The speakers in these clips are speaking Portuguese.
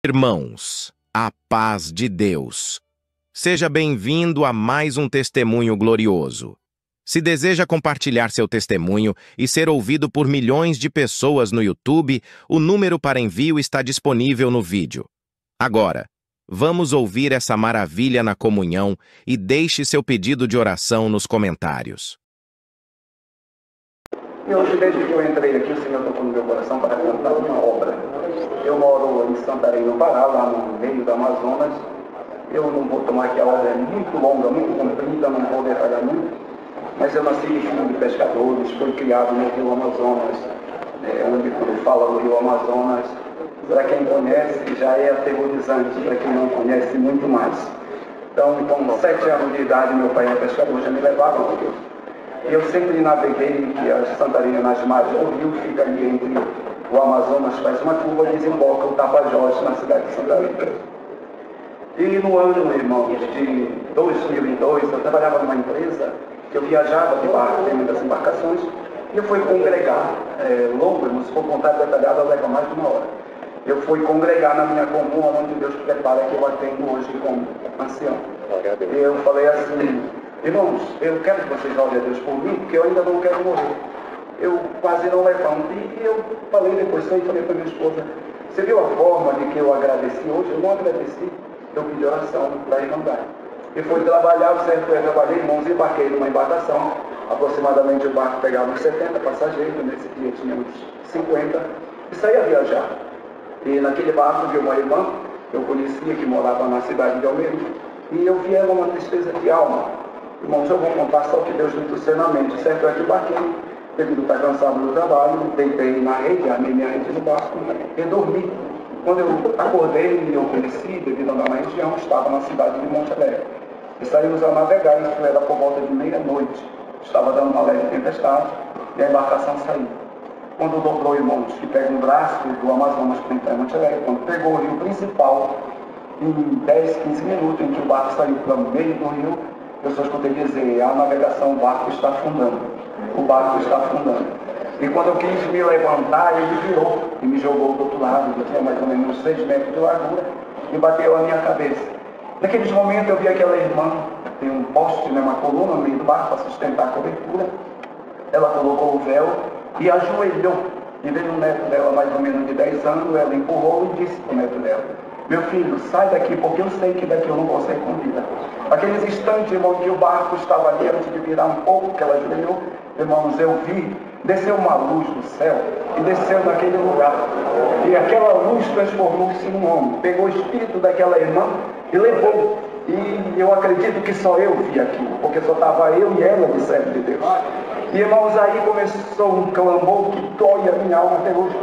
Irmãos, a paz de Deus. Seja bem-vindo a mais um testemunho glorioso. Se deseja compartilhar seu testemunho e ser ouvido por milhões de pessoas no YouTube, o número para envio está disponível no vídeo. Agora, vamos ouvir essa maravilha na comunhão e deixe seu pedido de oração nos comentários. E hoje, desde que eu entrei aqui, o Senhor tocou no meu coração para cantar uma obra. Eu moro em Santarém, no Pará, lá no meio do Amazonas. Eu não vou tomar aqui, a obra é muito longa, muito comprida, não vou detalhar muito. Mas eu nasci filho de pescadores, fui criado no Rio Amazonas, onde quando fala do Rio Amazonas, para quem conhece já é aterrorizante, para quem não conhece, muito mais. Então, com 7 anos de idade, meu pai era pescador, já me levava ao rio. Eu sempre naveguei, que a Santarém, nas margens do rio, fica ali entre o Amazonas, faz uma curva e desemboca o Tapajós, na cidade de Santarém. E no ano, irmãos, de 2002, eu trabalhava numa empresa que eu viajava de barco, tem muitas embarcações, e eu fui congregar, longo, irmãos, se for contar detalhado, leva mais de 1 hora. Eu fui congregar na minha comuna, onde Deus prepara que eu atendo hoje como ancião. E eu falei assim: irmãos, eu quero que vocês orem a Deus por mim, porque eu ainda não quero morrer. Eu quase não levanto. E eu falei depois, falei para minha esposa: você viu a forma de que eu agradeci hoje? Eu não agradeci, eu pedi oração para a irmandade. E fui trabalhar, certo? Eu trabalhei, irmãos, e embarquei numa embarcação. Aproximadamente o barco pegava uns 70 passageiros, nesse dia tinha uns 50, e saía a viajar. E naquele barco vi uma irmã que eu conhecia, que morava na cidade de Almeida, e eu vi ela uma tristeza de alma. Irmãos, eu vou contar só o que Deus me trouxe na mente. Certo é que embarquei, devido a estar cansado do trabalho, deitei na rede, armei minha rede no barco e dormi. Quando eu acordei, eu conheci, devido a andar na região, estava na cidade de Monte Alegre. E saímos a navegar, isso era por volta de meia-noite. Estava dando uma leve tempestade e a embarcação saiu. Quando dobrou, irmãos, que pega um braço do Amazonas para entrar em Monte Alegre, quando pegou o rio principal, em 10, 15 minutos, em que o barco saiu para o meio do rio, eu só escutei dizer: a navegação, o barco está afundando. O barco está afundando. E quando eu quis me levantar, ele virou e me jogou do outro lado, que tinha mais ou menos 6 metros de largura, e bateu a minha cabeça. Naqueles momentos eu vi aquela irmã, tem um poste, uma coluna no meio do barco para sustentar a cobertura. Ela colocou o véu e ajoelhou. E veio um neto dela, mais ou menos de 10 anos, ela empurrou e disse para o neto dela: meu filho, sai daqui, porque eu sei que daqui eu não vou sair com vida. Aqueles instantes, irmão, que o barco estava ali, antes de virar um pouco, que ela ajoelhou, irmãos, eu vi, desceu uma luz do céu e desceu naquele lugar. E aquela luz transformou-se num homem, pegou o espírito daquela irmã e levou. E eu acredito que só eu vi aquilo, porque só estava eu e ela de servo de Deus. E, irmãos, aí começou um clamor que dói a minha alma até hoje.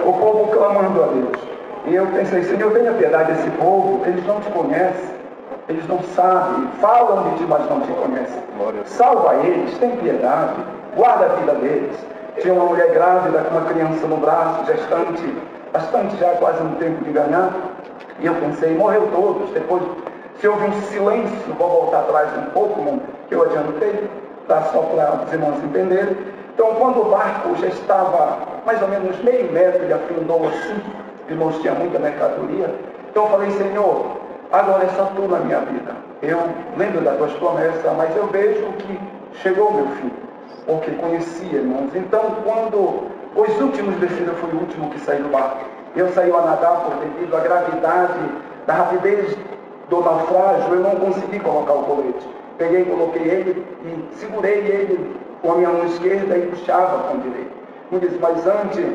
O povo clamando a Deus. E eu pensei: Senhor, tenha piedade desse povo, eles não te conhecem, eles não sabem, falam de ti, mas não te conhecem. Salva eles, tem piedade, guarda a vida deles. Tinha uma mulher grávida com uma criança no braço, gestante, bastante já quase no tempo de ganhar. E eu pensei: morreu todos. Depois, se houve um silêncio, vou voltar atrás um pouco, que eu adiantei, tá? Só para os irmãos entenderem. Então, quando o barco já estava mais ou menos meio metro, ele afundou assim, irmãos, tinha muita mercadoria. Então eu falei: Senhor, agora é só tu na minha vida. Eu lembro das tuas promessas, mas eu vejo que chegou meu fim, porque conhecia, irmãos. Então, quando os últimos desceram, eu fui o último que saí do barco. Eu saí a nadar por devido à gravidade, da rapidez do naufrágio, eu não consegui colocar o colete. Peguei, coloquei ele e segurei ele com a minha mão esquerda e puxava com a direita. Me disse: mas antes,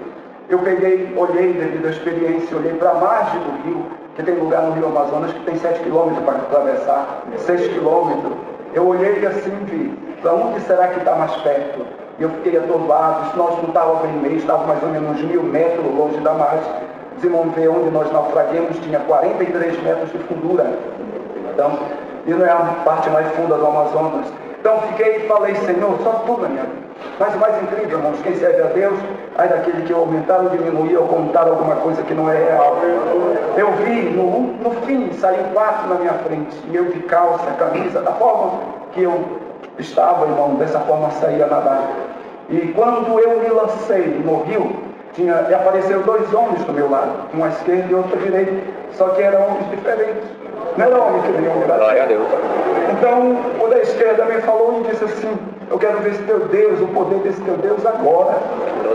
eu peguei, olhei devido à experiência, olhei para a margem do rio, que tem lugar no Rio Amazonas que tem 7 quilômetros para atravessar, 6 quilômetros. Eu olhei e assim vi: para onde será que está mais perto? E eu fiquei atordoado. Se nós não estávamos bem meio, estava mais ou menos uns 1000 metros longe da margem. Os irmãos vê onde nós naufraguemos, tinha 43 metros de fundura. Então, e não é a parte mais funda do Amazonas. Então fiquei e falei: Senhor, só tu na minha vida. Mas o mais incrível, irmãos, quem serve a Deus, aí daquele que eu aumentar ou diminuir ou contar alguma coisa que não é real. Eu vi, no fim, saiu 4 na minha frente, e eu de calça, camisa, da forma que eu estava, irmão, dessa forma saía a nadar. E quando eu me lancei no rio, E apareceram 2 homens do meu lado, um à esquerda e outro à direita, só que eram homens diferentes. Não era homem que vinha me dar. Glória a Deus. Então, o da esquerda me falou e disse assim: eu quero ver esse teu Deus, o poder desse teu Deus agora.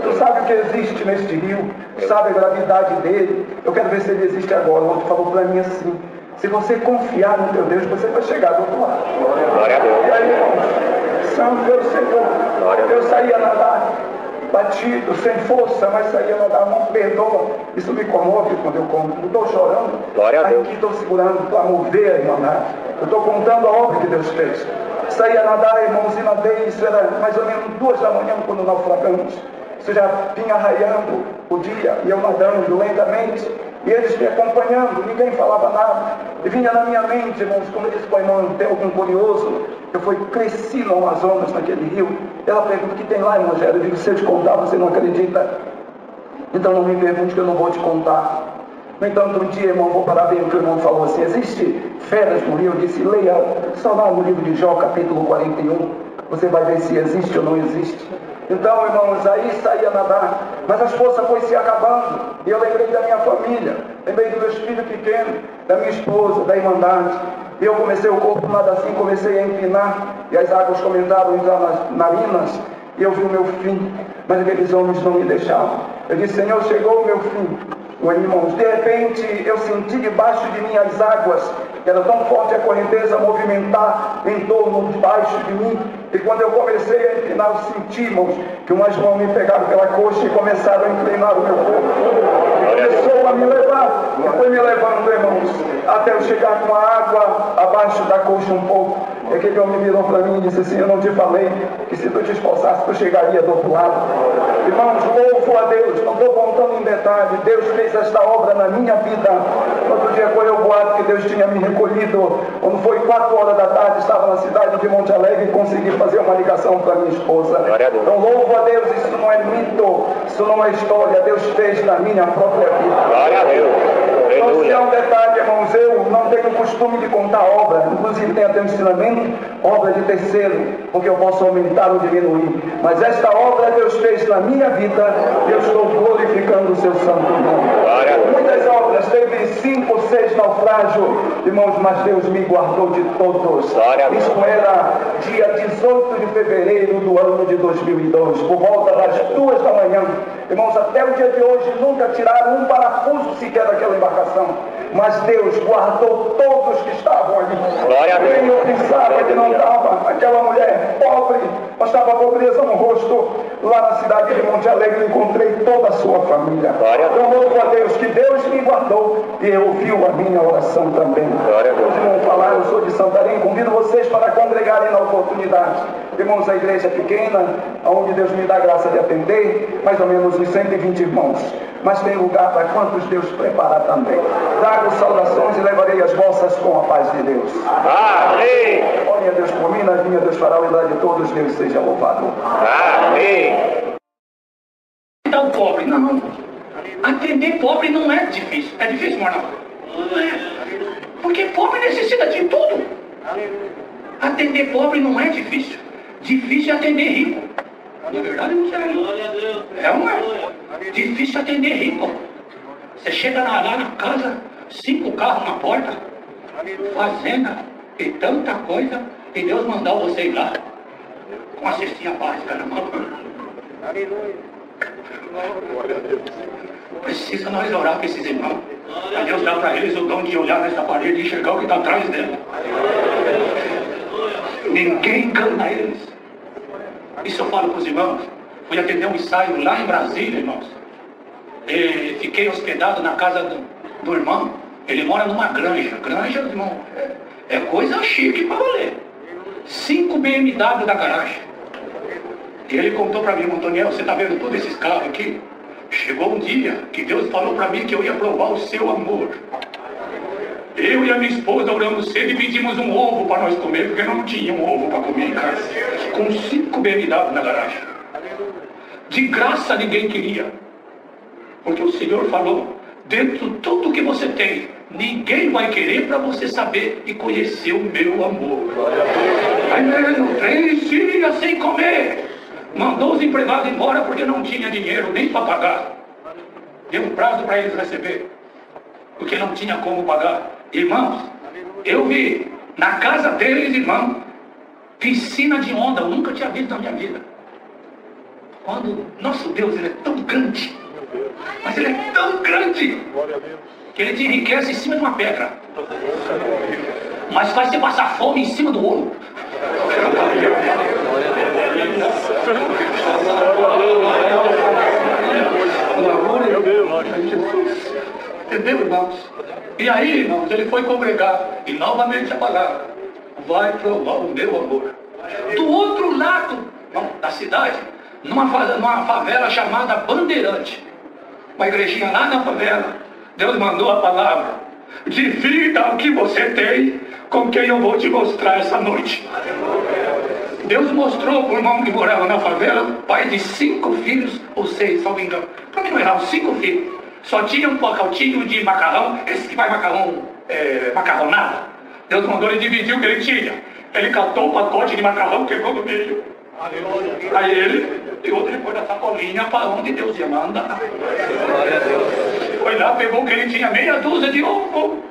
Tu sabe o que existe neste rio, tu sabe a gravidade dele, eu quero ver se ele existe agora. O outro falou para mim assim: se você confiar no teu Deus, você vai chegar do outro lado. Glória a Deus. E aí, irmãos, Santo Deus Senhor, eu saía a nadar, batido, sem força, mas saía a nadar, não perdoa. Isso me comove quando eu conto. Não estou chorando, Glória a Deus. aqui estou segurando para mover a irmandade. Eu estou contando a obra que Deus fez. Saía a nadar, irmãos, e nadei, isso era mais ou menos 2 da manhã quando naufragamos. Isso já vinha raiando o dia, e eu nadando lentamente, e eles me acompanhando, ninguém falava nada. E vinha na minha mente, irmãos, como disse para a irmã, tem algum curioso, eu cresci no Amazonas, naquele rio. Ela pergunta: o que tem lá, irmão Gélio? Eu digo: se eu te contar, você não acredita. Então não me pergunte que eu não vou te contar. No entanto, um dia, irmão, vou parar bem o que o irmão falou assim: existe feras no rio? Eu disse: leia só lá no livro de Jó, capítulo 41, você vai ver se existe ou não existe. Então, irmãos, aí saí a nadar, mas as forças foram se acabando, e eu lembrei da minha família, lembrei dos meus filhos pequenos, da minha esposa, da irmandade, e eu comecei o corpo nada assim, comecei a empinar, e as águas começaram a entrar nas narinas, e eu vi o meu fim, mas aqueles homens não me deixavam. Eu disse: Senhor, chegou o meu fim. Irmãos, de repente eu senti debaixo de mim as águas, que era tão forte a correnteza movimentar em torno debaixo de mim, e quando eu comecei a inclinar, eu senti, irmãos, que umas mãos me pegaram pela coxa e começaram a inclinar o meu corpo, e começou a me levar, e foi me levando, irmãos, até eu chegar com a água abaixo da coxa um pouco. E aquele homem virou para mim e disse assim: eu não te falei que se tu te esforçasse, tu chegaria do outro lado. Irmãos, louvo a Deus, não estou contando em detalhe, Deus fez esta obra na minha vida. Outro dia correu o boato que Deus tinha me recolhido, quando foi 4 horas da tarde, estava na cidade de Monte Alegre e consegui fazer uma ligação para minha esposa. Então louvo a Deus, isso não é mito, isso não é história, Deus fez na minha própria vida. Glória a Deus. Então, se é um detalhe, irmãos, eu não tenho costume de contar obra, inclusive tem até um ensinamento, obra de terceiro, porque eu posso aumentar ou diminuir, mas esta obra Deus fez na minha vida, e eu estou glorificando o seu santo nome. Muitas obras, teve 5 ou 6 naufrágios, irmãos, mas Deus me guardou de todos. Isso era dia 18 de fevereiro do ano de 2002, por volta das 2 da manhã. Irmãos, até o dia de hoje nunca tiraram um parafuso sequer daquela embarcação, mas Deus guardou todos que estavam ali. Glória a Deus. Eu pensava que não estava, aquela mulher pobre, mas estava a pobreza no rosto. Lá na cidade de Monte Alegre encontrei toda a sua família. Eu louvo a Deus que Deus me guardou e ouviu a minha oração também. Hoje vamos falar, eu sou de Santarém, convido vocês para congregarem na oportunidade. Irmãos, a igreja é pequena, onde Deus me dá graça de atender, mais ou menos uns 120 irmãos, mas tem lugar para quantos Deus preparar também. Trago saudações e levarei as vossas com a paz de Deus. Amém. Olhem a Deus por mim, nas minhas Deus fará a unidade de todos, Deus seja louvado. Amém. Então, pobre, não. Atender pobre não é difícil. É difícil, Marlon? Não é. Porque pobre necessita de tudo. Atender pobre não é difícil. Difícil é atender rico. Na verdade, não sei. É ou não é? Difícil atender rico. Você chega lá na casa, 5 carros na porta, fazenda e tanta coisa, e Deus mandou você ir lá com a cestinha básica na mão. Precisa nós orar para esses irmãos, para Deus dar para eles o dom de olhar nessa parede e enxergar o que está atrás dela. Ninguém engana eles. Isso eu falo para os irmãos. Fui atender um ensaio lá em Brasília, irmãos. E fiquei hospedado na casa do irmão. Ele mora numa granja. Granja, irmão, é coisa chique para valer. 5 BMW da garagem. E ele contou para mim: Antoniel, você está vendo todos esses carros aqui? Chegou um dia que Deus falou para mim que eu ia provar o seu amor. Eu e a minha esposa oramos cedo e pedimos um ovo para nós comer, porque não tinha um ovo para comer em casa. Com 5 BMW na garagem. De graça ninguém queria. Porque o Senhor falou: dentro de tudo que você tem, ninguém vai querer para você saber e conhecer o meu amor. Aí mesmo, 3 dias sem comer. Mandou os empregados embora porque não tinha dinheiro nem para pagar. deu um prazo para eles receber, porque não tinha como pagar. Irmãos, eu vi na casa deles, irmão, piscina de onda, eu nunca tinha visto na minha vida. Quando nosso Deus, ele é tão grande, mas ele é tão grande, que ele te enriquece em cima de uma pedra, mas faz você passar fome em cima do ouro. Entendeu, irmãos? E aí, irmãos, ele foi congregar e novamente a palavra vai provar o meu amor. Do outro lado da cidade, numa favela chamada Bandeirante, uma igrejinha lá na favela, Deus mandou a palavra: divida o que você tem com quem eu vou te mostrar essa noite. Deus mostrou para o irmão que morava na favela, pai de 5 filhos, ou 6, se não me engano, para mim não errar, 5 filhos. Só tinha um pacotinho de macarrão, esse que faz macarronado. Deus mandou ele dividir o que ele tinha. Ele catou o pacote de macarrão, quebrou no meio. Aí ele, e outro ele foi na sacolinha para onde Deus ia mandar. Foi lá, pegou o que ele tinha, meia dúzia de ovo.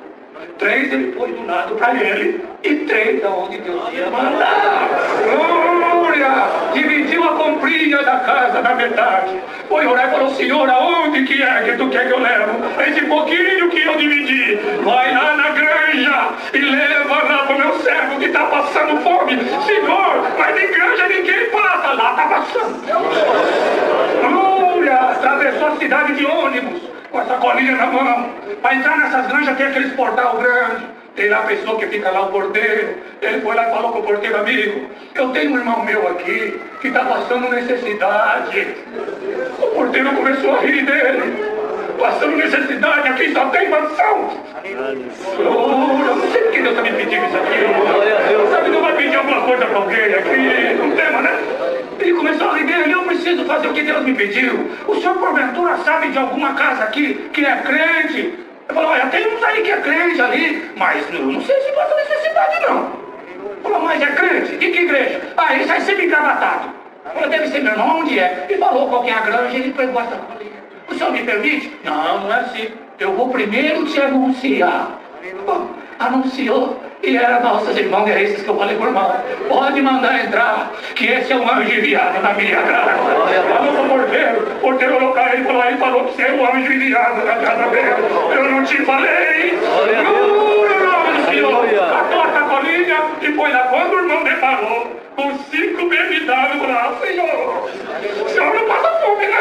3 ele pôs do lado para ele, e 3 da onde Deus ia mandar. Glória! Dividiu a comprinha da casa na metade. Foi orar e falou: Senhor, aonde que é que tu quer que eu levo esse pouquinho que eu dividi? Vai lá na granja e leva lá pro meu servo que está passando fome. Senhor, mas em granja ninguém passa, lá está passando. Glória! Atravessou a cidade de ônibus com essa colinha na mão. Para entrar nessas granjas tem aqueles portal grande. Tem lá a pessoa que fica lá, o porteiro. Ele foi lá e falou com o porteiro: amigo, eu tenho um irmão meu aqui que está passando necessidade. O porteiro começou a rir dele. Passando necessidade, aqui só tem mansão. Eu não sei porque Deus está me pedindo isso aqui. Sabe, Deus vai pedir alguma coisa para alguém aqui, não tema, né? Ele começou a rir dele: eu preciso fazer o que Deus me pediu. O senhor porventura sabe de alguma casa aqui que é crente? Ele falou: olha, tem uns aí que é crente ali, mas eu não sei se passa necessidade não. Ele falou: mas é crente? E que igreja? Ah, esse aí sempre engravatado. Falou: deve ser meu irmão, onde é? Ele falou qual que é a granja, ele pegou essa colinha. O senhor me permite? Não, não é assim. Eu vou primeiro te anunciar. Bom, anunciou, e era nossos irmãos guerreiros que eu falei por irmão: pode mandar entrar, que esse é um anjo enviado na minha casa. Falou pro o porteiro olhou para ele e falou que você é o anjo enviado na casa dele. Eu não te falei. Catou a sacolinha e foi lá. Quando o irmão deparou com 5 bebidados lá: Senhor, o senhor não passa fome não.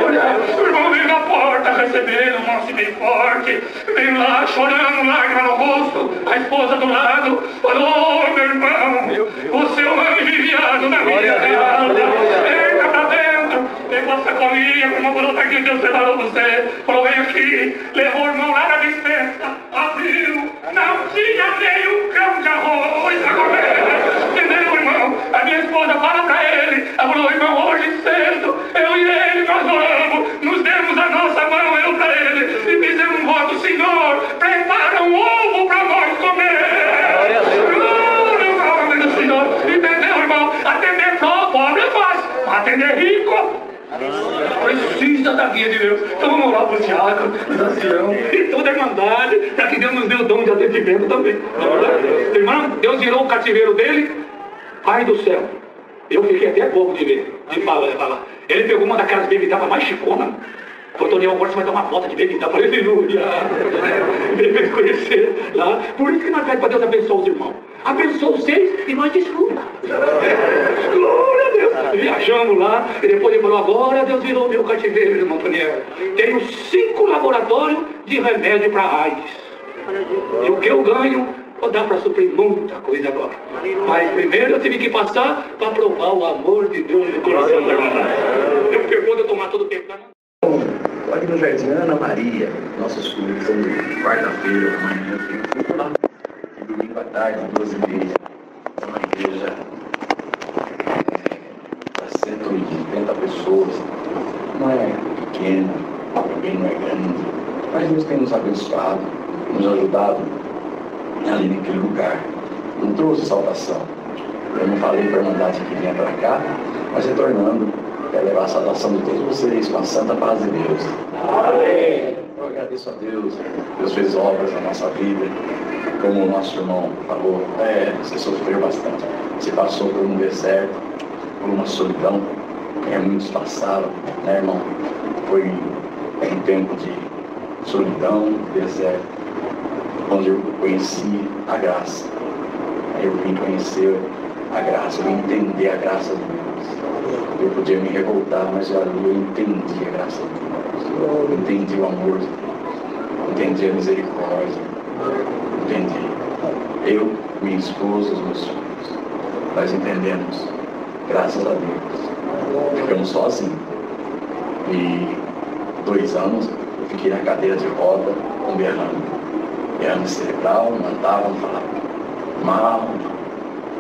Olha, o irmão veio na porta recebendo um lance bem forte, veio lá chorando, lágrima no rosto. A esposa do lado falou: meu irmão, você é um anjo enviado na minha casa. Entra pra dentro. Pegou a sacolinha, o irmão falou: tá aqui, Deus separou você. Falou: vem aqui. Levou o irmão lá na dispensa, abriu, não tinha nem um grão de arroz pra comer. Entendeu, irmão? A minha esposa fala pra ele, ela falou: irmão, hoje cedo, eu e ele, nós oramos, nos demos a nossa mão, eu pra ele, e fizemos um voto: Senhor, prepara um ovo pra nós comer. Glória a Deus, Senhor. Entendeu, irmão? Atender pobre é fácil, atender rico precisa da guia de Deus. Então vamos orar para o diácono, os anciãos e toda a irmandade, para que Deus nos dê o dom de atendimento também. Irmão, Deus virou o cativeiro dele, Pai do céu. Eu fiquei até bobo de ver, de falar. Ele pegou uma daquelas bebidas mais chicona. Antônio, agora você vai dar uma volta de bebida. Falei: aleluia. Ele veio conhecer lá. Por isso que nós pedimos para Deus abençoar os irmãos. Abençoa vocês e nós desfruta. Glória a Deus. Viajamos lá e depois ele falou: agora Deus virou meu cativeiro, irmão Antônio. Tenho 5 laboratórios de remédio para AIDS. E o que eu ganho, vou dar para suprir muita coisa agora. Mas primeiro eu tive que passar para provar o amor de Deus no coração da irmã. Eu pergunto de eu tomar todo o tempo. Aqui no Jardim Ana Maria, nossos cultos são de quarta-feira da manhã, eu tenho culto lá. E domingo à tarde, 12h30, é uma igreja para 180 pessoas. Não é pequena, também não é grande, mas Deus tem nos abençoado, nos ajudado ali naquele lugar. Não trouxe salvação. Eu não falei para a irmandade que vinha para cá, mas retornando, quero levar a salvação de todos vocês com a santa paz de Deus. Amém. Eu agradeço a Deus. Deus fez obras na nossa vida. Como o nosso irmão falou, você sofreu bastante. Você passou por um deserto, por uma solidão. Muitos passaram, né, irmão? Foi um tempo de solidão, deserto, onde eu conheci a graça. Eu vim conhecer a graça, eu vim entender a graça de Deus. Eu podia me revoltar, mas ali eu entendi a graça de Deus. Eu entendi o amor de Deus. Entendi a misericórdia. Entendi. Eu, minha esposa, os meus filhos. Nós entendemos, graças a Deus. Ficamos sozinhos. E 2 anos eu fiquei na cadeira de roda, com derrame cerebral, não andava, não falava mal,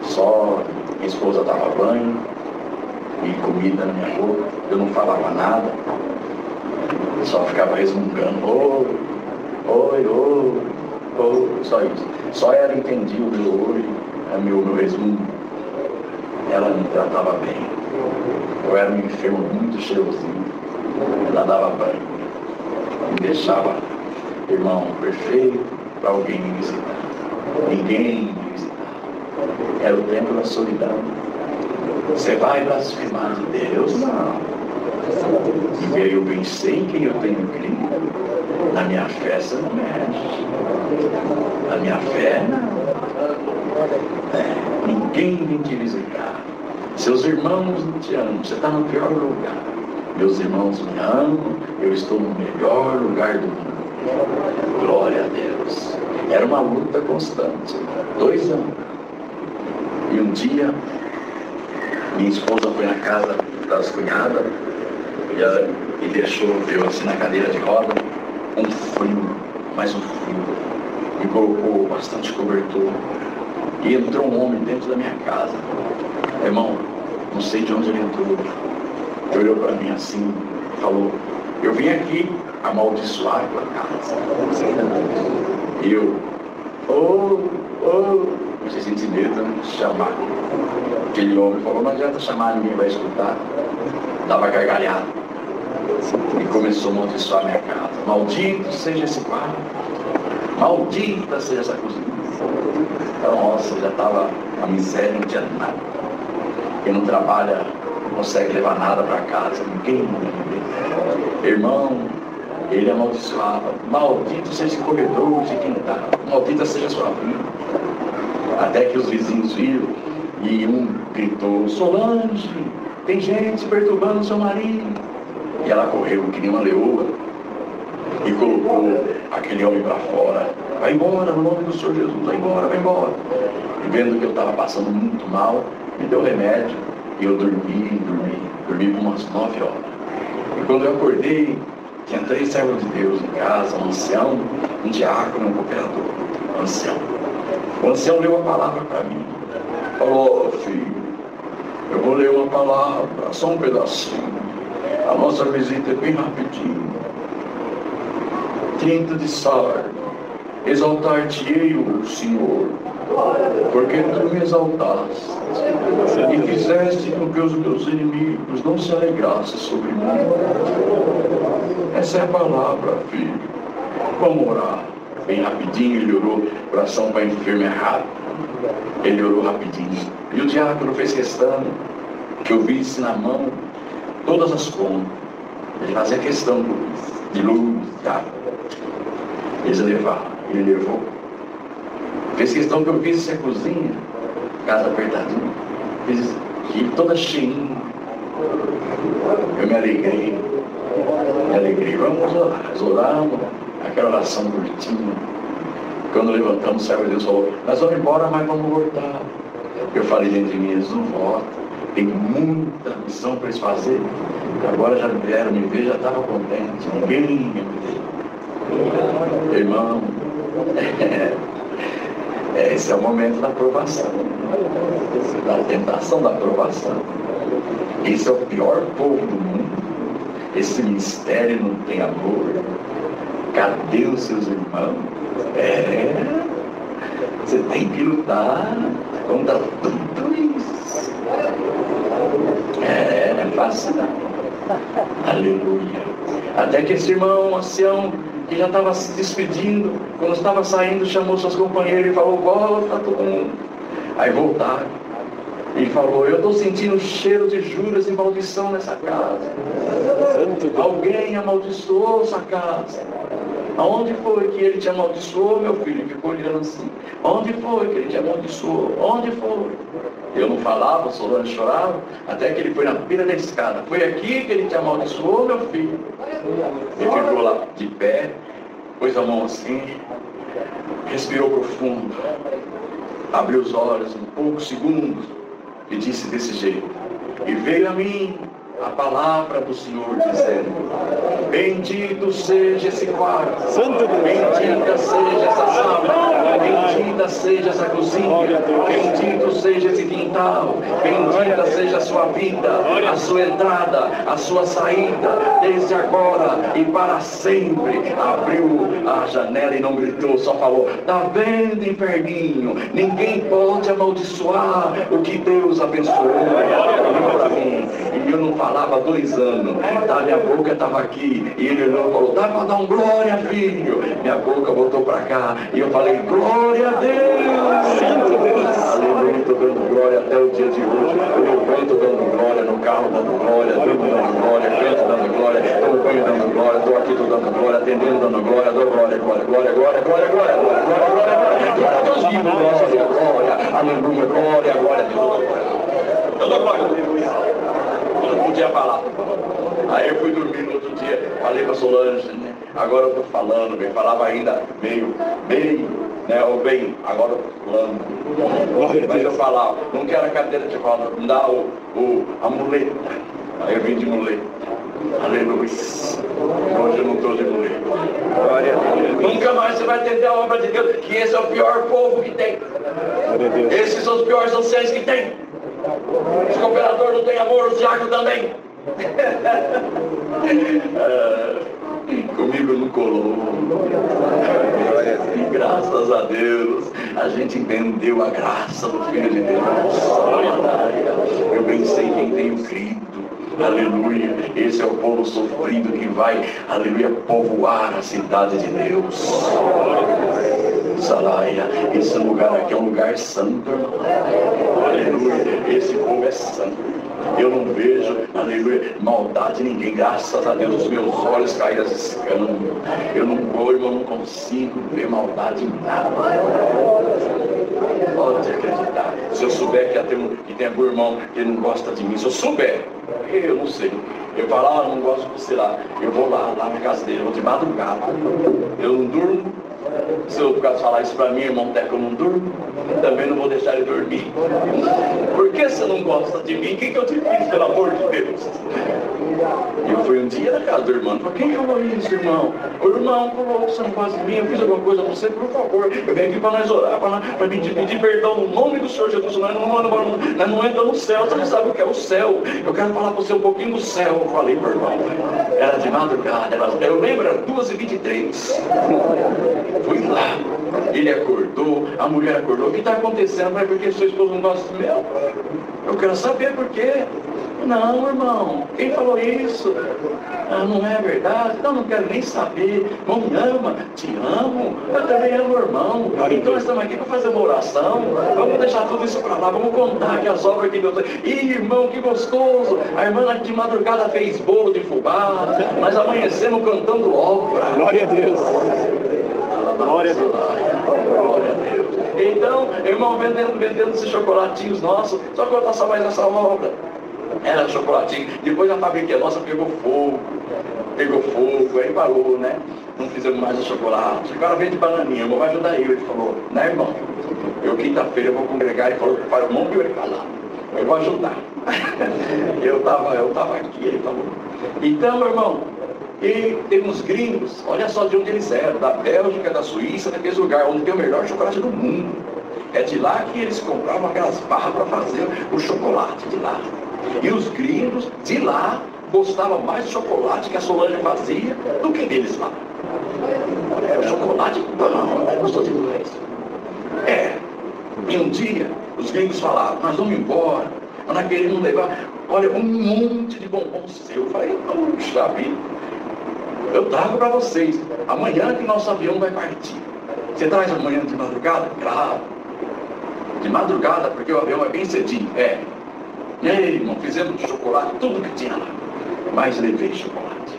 só minha esposa dava banho e comida na minha boca, eu não falava nada, só ficava resmungando, oi, só isso. Só ela entendia o meu oi, meu resmungo. Ela me tratava bem. Eu era um enfermo muito cheirosinho. Ela dava banho. Me deixava, irmão, perfeito para alguém me visitar. Ninguém me visitava. Era o tempo da solidão. Você vai blasfemar de Deus? Não. E eu pensei em quem eu tenho crido. Na minha fé você não mexe. Na minha fé não. Ninguém vem te visitar. Seus irmãos não te amam. Você está no pior lugar. Meus irmãos me amam. Eu estou no melhor lugar do mundo. Glória a Deus. Era uma luta constante. 2 anos. E um dia, minha esposa foi na casa das cunhadas e deixou eu assim na cadeira de roda, um frio, mais um frio. Me colocou bastante cobertor. E entrou um homem dentro da minha casa. Irmão, não sei de onde ele entrou. Ele olhou para mim assim, falou: eu vim aqui amaldiçoar a tua casa. E eu, você sente medo de chamar. Aquele homem falou: não adianta chamar, ninguém vai escutar. Dava gargalhada. E começou a amaldiçoar a minha casa. Maldito seja esse quarto. Maldita seja essa cozinha. Nossa, já estava a miséria, não tinha nada. Quem não trabalha não consegue levar nada para casa. Ninguém. Irmão, ele amaldiçoava. Maldito seja esse corredor de quintal. Maldita seja a sua vida. Até que os vizinhos viram e um gritou: Solange, tem gente perturbando seu marido. E ela correu que nem uma leoa e colocou aquele homem para fora. Vai embora, no nome do Senhor Jesus, vai embora, vai embora. E vendo que eu estava passando muito mal, me deu remédio e eu dormi por umas 9 horas. E quando eu acordei, tinha 3 servos de Deus em casa, um ancião, um diácono e um cooperador. Um ancião. O ancião leu a palavra para mim. Falou: filho, eu vou ler uma palavra, só um pedacinho. A nossa visita é bem rapidinho. Tinta de sardo, exaltar-te-ei, o Senhor, porque tu me exaltaste e fizeste com que os meus inimigos não se alegrassem sobre mim. Essa é a palavra, filho. Vamos orar. Bem rapidinho ele orou. Oração para enfermo é rápido. Ele orou rapidinho. E o diácono fez questão que eu visse na mão todas as contas. Ele fazia questão de luz, tá? Eles levaram. Ele levou. Fez questão que eu visse a cozinha, casa apertadinha, e toda cheinha. Eu me alegrei. Vamos orar. Nós oramos, aquela oração curtinha. Quando levantamos, o servo de Deus falou: nós vamos embora, mas vamos voltar. Eu falei dentro de mim: eles não voltam. Tem muita missão para eles fazerem. Agora já vieram me ver, já estava contente. Ninguém me vê. Irmão, esse é o momento da aprovação, da tentação da aprovação. Esse é o pior povo do mundo. Esse ministério não tem amor. Cadê os seus irmãos? Você tem que lutar contra tudo isso. Não é fácil não. Aleluia. Até que esse irmão ancião, que já estava se despedindo, quando estava saindo, chamou seus companheiros e falou: volta todo mundo. Aí voltaram. E falou: eu estou sentindo cheiro de juras e maldição nessa casa. Alguém amaldiçoou essa casa. Aonde foi que ele te amaldiçoou, meu filho? Ficou olhando assim. Onde foi que ele te amaldiçoou? Onde foi? Eu não falava, Solange chorava, até que ele foi na beira da escada. Foi aqui que ele te amaldiçoou, meu filho? Ele ficou lá de pé, pôs a mão assim, respirou profundo, abriu os olhos um poucos segundos e disse desse jeito: e veio a mim a palavra do Senhor dizendo: bendito seja esse quarto, bendita seja essa sala, bendita seja essa cozinha, bendito seja esse quintal, bendita seja a sua vida, a sua entrada, a sua saída, desde agora e para sempre. Abriu a janela e não gritou, só falou: tá vendo, inferninho? Ninguém pode amaldiçoar o que Deus abençoou. Olhou para mim e eu não falava há 2 anos, a minha boca estava aqui, e ele olhou e falou: dá para dar um glória, filho? Minha boca voltou para cá, e eu falei: glória a Deus! Santo Deus! Aleluia, estou dando glória até o dia de hoje. Eu levanto dando glória, no carro dando glória, durmo dando glória, canto dando glória, tomo banho dando glória, estou aqui, estou dando glória, atendendo dando glória, dou glória, glória, glória, glória, glória, glória, glória, glória, glória, glória a Deus vivo, glória, glória, aleluia, glória, glória a Deus. Eu dou glória, aleluia. Eu não podia falar. Aí eu fui dormir no outro dia, falei para Solange, né? Agora eu estou falando, bem, falava ainda meio, né? Ou bem, agora eu estou falando. Mas eu falava: não quero a cadeira de roda, não dá a muleta. Aí eu vim de muleta. Aleluia. Hoje eu não estou de muleta. Nunca mais você vai entender a obra de Deus, que esse é o pior povo que tem. Esses são os piores anciãos que tem. Os cooperadores não têm amor, os diáconos também. Comigo não colou. E graças a Deus a gente entendeu a graça do Filho de Deus. Eu bem sei quem tenho crido. Aleluia. Esse é o povo sofrido que vai, aleluia, povoar a cidade de Deus. Salaia, esse lugar aqui é um lugar santo, irmão. Aleluia, esse povo é santo. Eu não vejo, aleluia, maldade em ninguém. Graças a Deus os meus olhos caíram as escamas. Eu não vou, irmão, não consigo ver maldade em nada. Pode acreditar. Se eu souber que tem algum irmão que não gosta de mim, se eu souber, eu não sei. Eu falo: não gosto de você lá. Eu vou lá na casa dele, eu vou de madrugada. Eu não durmo. Se eu falar isso para mim, irmão, até que eu não durmo, também não vou deixar ele dormir. Por que você não gosta de mim? O que eu te fiz, pelo amor de Deus? Eu fui um dia na casa do irmão. Falei: quem falou isso, irmão? O irmão falou: você não gosta de mim, eu fiz alguma coisa pra você, por favor. Eu venho aqui para nós orar, para pedir perdão no nome do Senhor Jesus. Nós não entramos no céu, você não sabe o que é o céu. Eu quero falar para você um pouquinho do céu. Eu falei para o irmão. Era de madrugada, eu lembro, era 2h23. Fui lá, ele acordou, a mulher acordou. O que está acontecendo? Mas por que sua esposa não gosta do meu? Eu quero saber por quê. Não, irmão, quem falou isso? Não é verdade? Então não quero nem saber. Não me ama, te amo, eu também amo o irmão. Então nós estamos aqui para fazer uma oração. Vamos deixar tudo isso para lá, vamos contar que as obras que Deus tem. Ih, irmão, que gostoso! A irmã de madrugada fez bolo de fubá. Nós amanhecemos cantando obra. Glória a Deus. Glória a Deus. Glória a Deus. Então, irmão, vendendo esses chocolatinhos nossos, só contar só mais essa obra. Era chocolatinho. Depois a fábrica nossa pegou fogo, aí parou, né? Não fizemos mais o chocolate. Agora vende bananinha, irmão, vai ajudar eu. Ele falou: né, irmão? Eu quinta-feira eu vou congregar. Ele falou para o irmão que eu ia falar. Eu vou ajudar. eu tava aqui, ele falou. Então, irmão, e tem uns gringos, olha só de onde eles eram, da Bélgica, da Suíça, daqueles lugares onde tem o melhor chocolate do mundo. É de lá que eles compravam aquelas barras para fazer o chocolate de lá. E os gringos de lá gostavam mais de chocolate que a Solange fazia do que deles lá. Era o chocolate bom, gostou demais. E um dia os gringos falaram: nós vamos embora, nós queremos levar olha, um monte de bombom seu. Eu falei, puxa vida, eu trago para vocês. Amanhã que nosso avião vai partir. Você traz amanhã de madrugada? Claro. De madrugada, porque o avião é bem cedinho. E aí, irmão, fizemos de chocolate, tudo que tinha lá. Mas levei chocolate.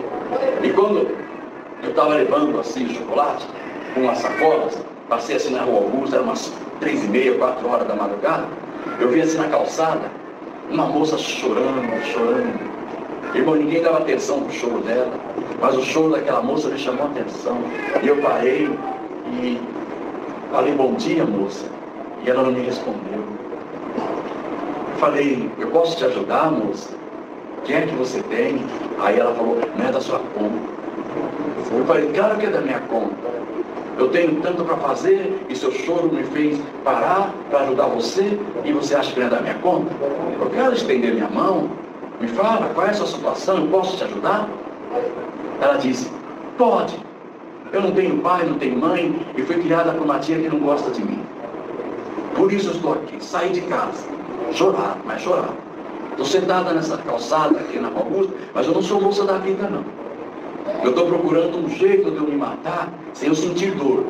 E quando eu estava levando assim o chocolate, com as sacolas, passei assim na Rua Augusta, eram umas 3h30, 4 horas da madrugada, eu vi assim na calçada, uma moça chorando, chorando. Irmão, ninguém dava atenção pro choro dela, mas o choro daquela moça me chamou a atenção. E eu parei e falei, bom dia, moça. E ela não me respondeu. Falei, eu posso te ajudar, moça? Quem é que você tem? Aí ela falou, não é da sua conta. Eu falei, claro que é da minha conta. Eu tenho tanto para fazer e seu choro me fez parar para ajudar você e você acha que não é da minha conta? Eu quero estender minha mão. Me fala, qual é a sua situação? Eu posso te ajudar? Ela disse, pode. Eu não tenho pai, não tenho mãe e fui criada por uma tia que não gosta de mim. Por isso eu estou aqui. Saí de casa. Chorar, mas chorar. Estou sentada nessa calçada aqui na Rua Augusta, mas eu não sou moça da vida, não. Eu estou procurando um jeito de eu me matar sem eu sentir dor.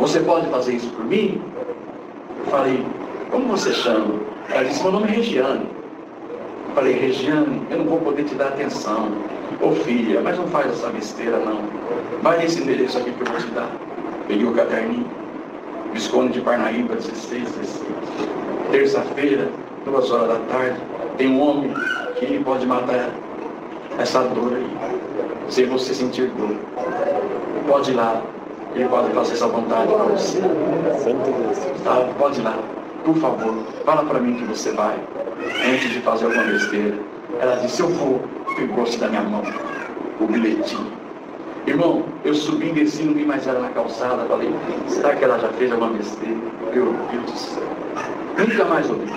Você pode fazer isso por mim? Eu falei, como você chama? Ela disse, meu nome é Regiane. Eu falei, Regiane, eu não vou poder te dar atenção. Ô filha, mas não faz essa besteira não. Vai nesse endereço aqui que eu vou te dar. Peguei o caderninho. Visconde de Parnaíba, 16. Terça-feira, 2 horas da tarde, tem um homem que pode matar essa dor aí, sem você sentir dor. Pode ir lá, ele pode fazer essa vontade para você. Tá, pode ir lá, por favor, fala para mim que você vai, antes de fazer alguma besteira. Ela disse, eu vou, pegou-se da minha mão, o bilhetinho. Irmão, eu subi e desci, não vi mais ela na calçada, falei, será que ela já fez alguma besteira? Meu Deus do céu, nunca mais ouvi.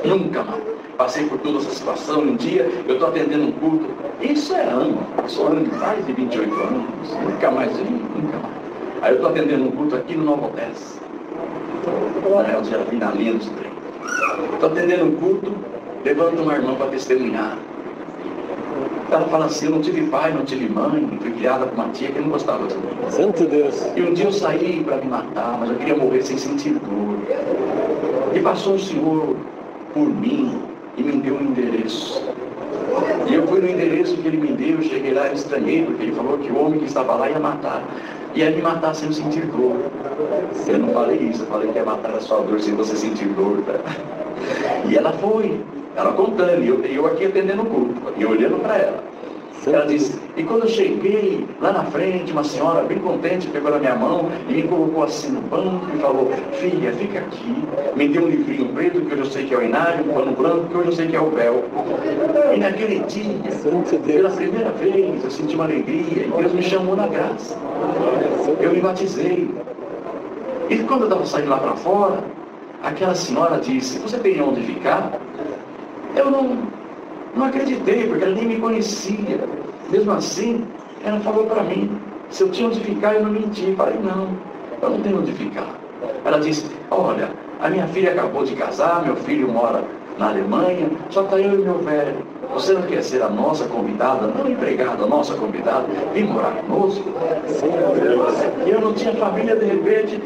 Nunca mais. Passei por toda essa situação. Um dia eu estou atendendo um culto. Isso é ano. Isso é ano de mais de 28 anos. Nunca mais vi, nunca mais. Aí eu estou atendendo um culto aqui no Nova Odessa. Eu já vi na linha dos trem. Estou atendendo um culto, levando uma irmã para testemunhar. Ela fala assim, eu não tive pai, não tive mãe, fui criada por uma tia que não gostava de mim. Santo Deus. E um dia eu saí para me matar, mas eu queria morrer sem sentir dor. E passou um senhor por mim e me deu um endereço. E eu fui no endereço que ele me deu, cheguei lá e estranhei, porque ele falou que o homem que estava lá ia matar. Ia me matar sem sentir dor. Eu não falei isso, eu falei que ia matar a sua dor sem você sentir dor. Tá? E ela foi, ela contando, e eu aqui atendendo o culto, e olhando para ela. Ela disse, e quando eu cheguei lá na frente, uma senhora bem contente pegou na minha mão e me colocou assim no banco e falou, filha, fica aqui. Me deu um livrinho preto, que hoje eu sei que é o inário, um pano branco, que hoje eu sei que é o véu. E naquele dia, pela primeira vez, eu senti uma alegria e Deus me chamou na graça. Eu me batizei. E quando eu estava saindo lá para fora, aquela senhora disse, você tem onde ficar? Eu não acreditei, porque ela nem me conhecia. Mesmo assim, ela falou para mim, se eu tinha onde ficar, eu não menti. Falei, não, eu não tenho onde ficar. Ela disse, olha, a minha filha acabou de casar, meu filho mora na Alemanha, só está eu e meu velho. Você não quer ser a nossa convidada, não empregada, a nossa convidada, vem morar conosco? E eu não tinha família, de repente,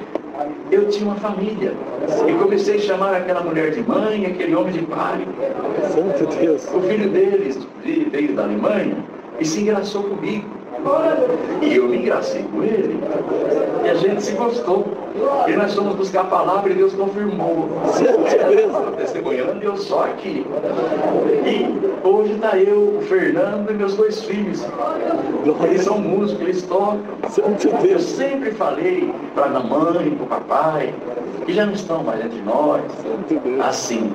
eu tinha uma família. E comecei a chamar aquela mulher de mãe, aquele homem de pai. Santo Deus. O filho deles veio da Alemanha e se engraçou comigo. E eu me engracei com ele. E a gente se gostou. E nós fomos buscar a palavra e Deus confirmou. Ela testemunhando e eu só aqui. E hoje está eu, o Fernando e meus 2 filhos. Eles são músicos, eles tocam. Eu sempre falei para a mamãe, para o papai, que já não estão mais entre nós. Assim.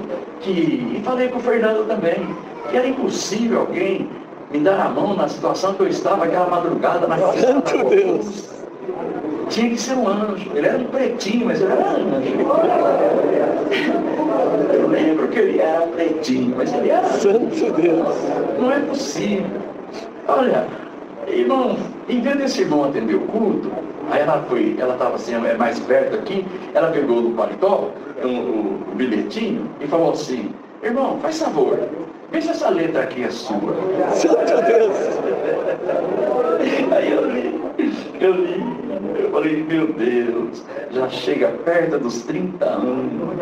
E falei para o Fernando também, que era impossível alguém me dar a mão na situação que eu estava aquela madrugada na casa. Santo Deus! Tinha que ser um anjo. Ele era um pretinho, mas ele era anjo. Eu lembro que ele era pretinho, mas ele era anjo. Santo Deus! Não é possível. Olha, irmão, em vez desse irmão atender o culto, aí ela estava assim, mais perto aqui, ela pegou no paletó o bilhetinho e falou assim, irmão, faz favor, vê se essa letra aqui é sua. Santo Deus. Aí eu li, eu falei, meu Deus, já chega perto dos 30 anos.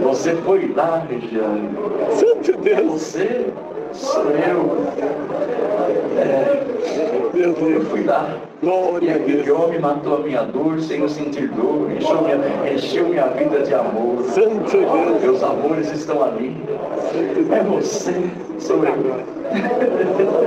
Você foi lá, Regiane. Santo Deus. Você, sou eu. Meu Eu Deus. fui lá. E Glória a aquele Deus. homem matou a minha dor sem eu sentir dor, encheu minha vida de amor. Santo Deus. Meus amores estão ali. É você, sou eu.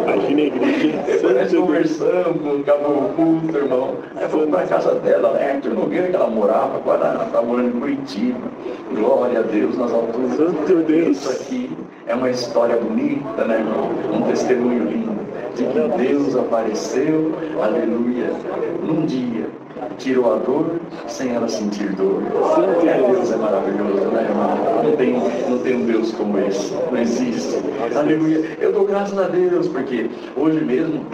Imagina a igreja. Depois nós Santo Deus. conversamos, acabou o culto, irmão. Aí fomos para a casa dela, né? Arthur Nogueira, que ela morava, agora ela está morando em Curitiba. Glória a Deus nas alturas. Santo Deus. Isso aqui é uma história bonita, né, irmão? Um testemunho lindo de que Deus apareceu, aleluia, num dia. Tirou a dor sem ela sentir dor. Deus é maravilhoso, né, irmão? Não tem um Deus como esse. Não existe. Aleluia. Eu dou graças a Deus, porque hoje mesmo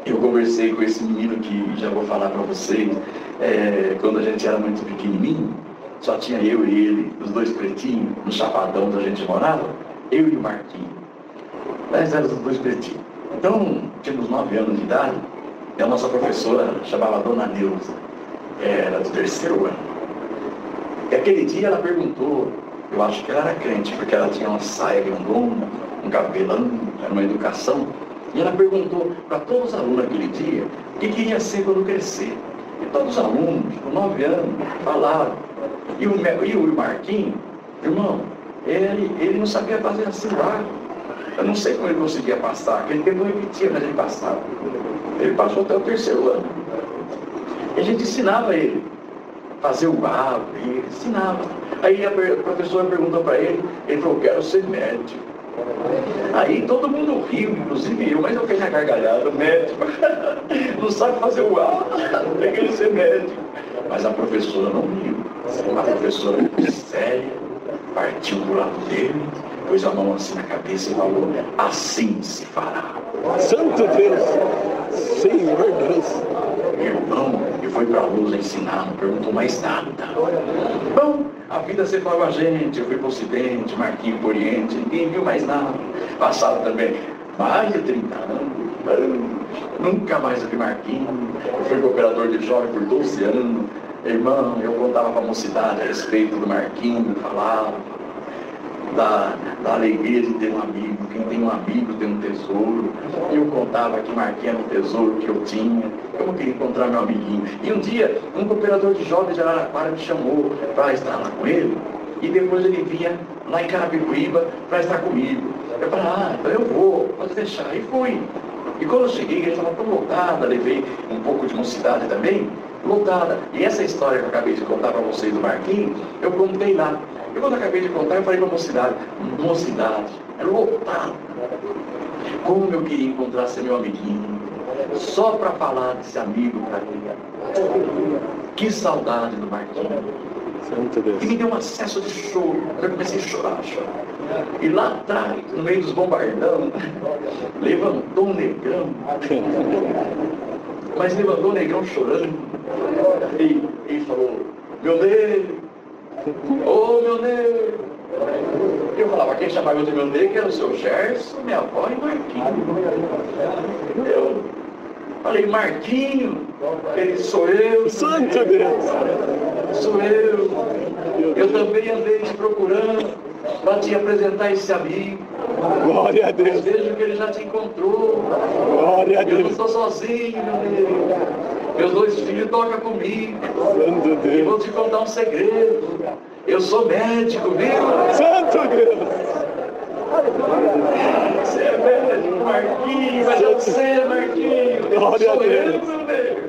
eu conversei com esse menino que já vou falar para vocês. Quando a gente era muito pequenininho, só tinha eu e ele, os dois pretinhos, no Chapadão onde a gente morava, eu e o Marquinhos. Nós éramos os dois pretinhos. Então, tínhamos 9 anos de idade, e a nossa professora chamava Dona Neuza, era do 3º ano. E aquele dia ela perguntou, eu acho que ela era crente, porque ela tinha uma saia grandona, um cabelão, era uma educação, e ela perguntou para todos os alunos aquele dia o que queria ser quando crescer. E todos os alunos, com 9 anos, falaram. E o Marquinhos, irmão, ele não sabia fazer assim lá. Eu não sei como ele conseguia passar, porque ele não repetia, mas ele passava. Ele passou até o 3º ano. E a gente ensinava ele a fazer o barro, ele ensinava. Aí a professora perguntou para ele falou, quero ser médico. Aí todo mundo riu, inclusive eu, mas eu fiquei na gargalhada, médico, não sabe fazer o ar, tem que ele ser médico. Mas a professora não riu. A professora ficou séria, partiu do lado dele, pôs a mão assim na cabeça e falou, assim se fará. Santo Deus. Senhor Deus. Irmão, e foi para a luz ensinar, não perguntou mais nada. Bom, a vida separou a gente, eu fui para o Ocidente, Marquinhos para o Oriente, ninguém viu mais nada. Passaram também mais de 30 anos, nunca mais vi Marquinhos. Eu fui cooperador de jovem por 12 anos. Irmão, eu contava para a mocidade a respeito do Marquinhos, falava da alegria de ter um amigo. Quem tem um amigo tem um tesouro. Eu contava que Marquinhos era um tesouro que eu tinha. Eu não queria encontrar meu amiguinho. E um dia, um cooperador de jovens de Araraquara me chamou para estar lá com ele. E depois ele vinha lá em Carapicuíba para estar comigo. Eu falei, então eu vou, pode deixar. E fui. E quando eu cheguei, ele estava tão lotada, levei um pouco de mocidade também, lotada. E essa história que eu acabei de contar para vocês do Marquinhos, eu contei lá. E quando eu acabei de contar, eu falei para a mocidade, é lotado. Como eu queria encontrar esse meu amiguinho, só para falar desse amigo para mim. Que saudade do Marquinhos. Santo Deus. E me deu um acesso de choro. Eu comecei a chorar. E lá atrás, no meio dos bombardão, levantou um negrão. Mas levantou o negrão chorando. E falou, meu negro, ô meu negro. Eu falava, quem chamava de meu negro era o seu Gerson, minha avó e Marquinhos. Eu falei, Marquinhos, ele sou eu. Santo Deus. Sou eu. Eu também andei te procurando para te apresentar esse amigo. Glória a Eu Deus. vejo que ele já te encontrou. Glória a Eu não Deus. estou sozinho, meu Deus. Meus 2 filhos tocam comigo. Santo E Deus. vou te contar um segredo. Eu sou médico, viu? Santo Deus. Você é médico, Marquinhos. Mas eu sei, Marquinhos. Glória a Sou eu, Deus. meu Deus.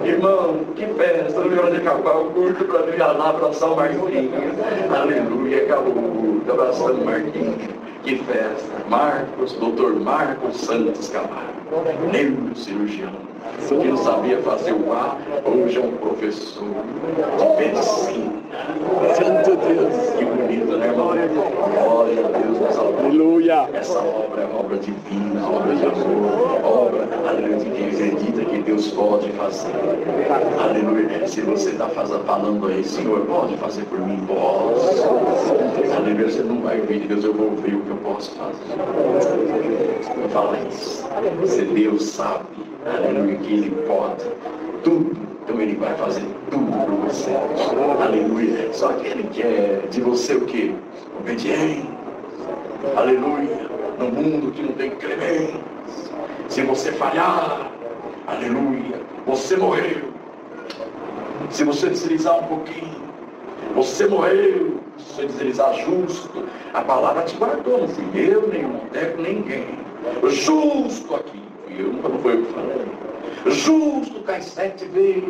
Irmão, que festa. Não hora de acabar o culto para vir lá abraçar o Marquinhos. Aleluia, acabou o culto. Abraçando o Marquinhos. Que festa. Marcos, doutor Marcos Santos Camargo, neurocirurgião. que não sabia fazer o A, hoje é um professor de medicina. Santo Deus. Que bonito, né, irmão? Glória a Deus nessa obra. Aleluia. Essa obra é obra divina, obra de amor, obra, aleluia, de quem acredita que Deus pode fazer. Aleluia. Se você está falando aí, Senhor, pode fazer por mim? Posso. Aleluia. Você não vai ouvir Deus, eu vou ouvir o que eu posso fazer. Fala isso. Se Deus sabe, aleluia, que Ele pode tudo, então Ele vai fazer tudo por você. Aleluia. Só que Ele quer de você o quê? Obediente. Aleluia. No mundo que não tem clemência, se você falhar, aleluia, você morreu. Se você deslizar um pouquinho, você morreu. Se você deslizar justo, a palavra te guardou. Não fui eu, nem o Monteco, nem ninguém. Justo aqui, fui eu, não foi eu que falei. Justo cai 7 vezes.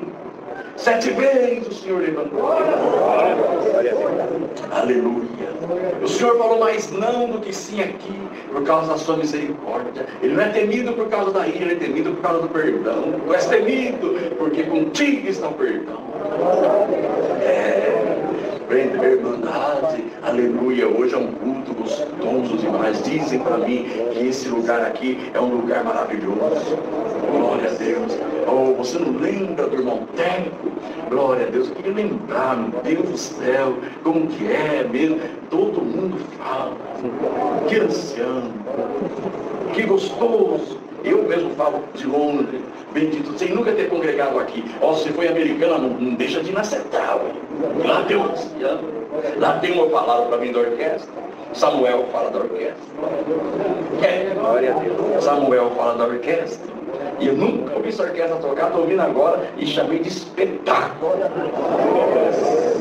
7 vezes o Senhor levantou. Aleluia. O Senhor falou mais não do que sim aqui, por causa da sua misericórdia. Ele não é temido por causa da ira, ele é temido por causa do perdão. Tu és temido, porque contigo está o perdão. Prende a irmandade, aleluia. Hoje é um culto gostoso demais. Dizem para mim que esse lugar aqui é um lugar maravilhoso. Glória a Deus. Oh, você não lembra do irmão Teco? Glória a Deus. Eu queria lembrar, meu Deus do céu, como que é mesmo. Todo mundo fala. Que ancião. Que gostoso. Eu mesmo falo de longe. Bendito, sem nunca ter congregado aqui. Ó, se foi americana, não deixa de ir na central. Hein? Lá tem um ancião. Lá tem uma palavra para mim da orquestra. Samuel fala da orquestra. Glória a Deus. Samuel fala da orquestra. E eu nunca ouvi essa orquestra tocar, estou ouvindo agora e chamei de espetáculo.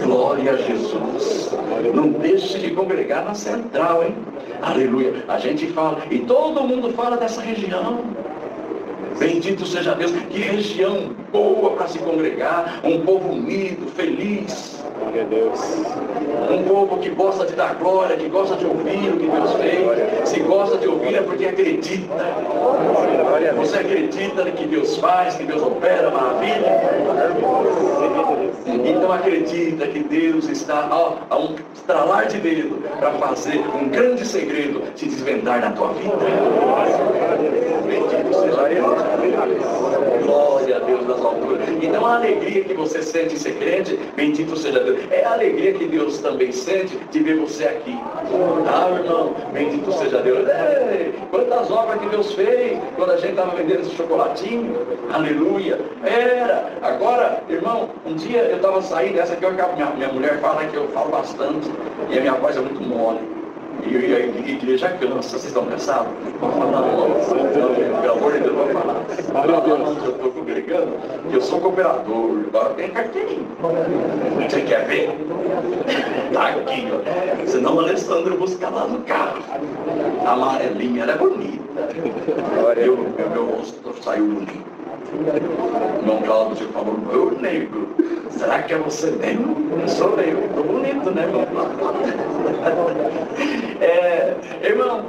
Glória a Jesus. Não deixe de congregar na central, hein? Aleluia. A gente fala, e todo mundo fala dessa região. Bendito seja Deus. Que região boa para se congregar. Um povo unido, feliz. Glória a Deus. Um povo que gosta de dar glória, que gosta de ouvir o que Deus fez. Se gosta de ouvir é porque acredita. Você acredita no que Deus faz, que Deus opera maravilha? Então acredita que Deus está a um estralar de dedo para fazer um grande segredo se desvendar na tua vida. Bendito seja Deus. Glória a Deus nas alturas. Então a alegria que você sente em ser crente, bendito seja Deus, é a alegria que Deus também sente de ver você aqui. Ah, irmão, bendito seja Deus. Ei, quantas obras que Deus fez quando a gente estava vendendo esse chocolatinho. Aleluia. Era. Agora, irmão, um dia eu estava saindo, essa aqui minha mulher fala que eu falo bastante e a minha voz é muito mole. E a igreja cansa. Vocês estão cansados? Vamos falar, pelo amor de Deus, vamos falar. Onde eu estou congregando, eu sou cooperador, agora tem carteirinha. Você quer ver? Tá aqui, ó. Senão o Alessandro busca lá no carro. A amarelinha era bonita. Meu rosto saiu bonito. O irmão Cláudio falou, meu negro, será que é você mesmo? Não sou eu, estou bonito, né, irmão Cláudio? Irmão,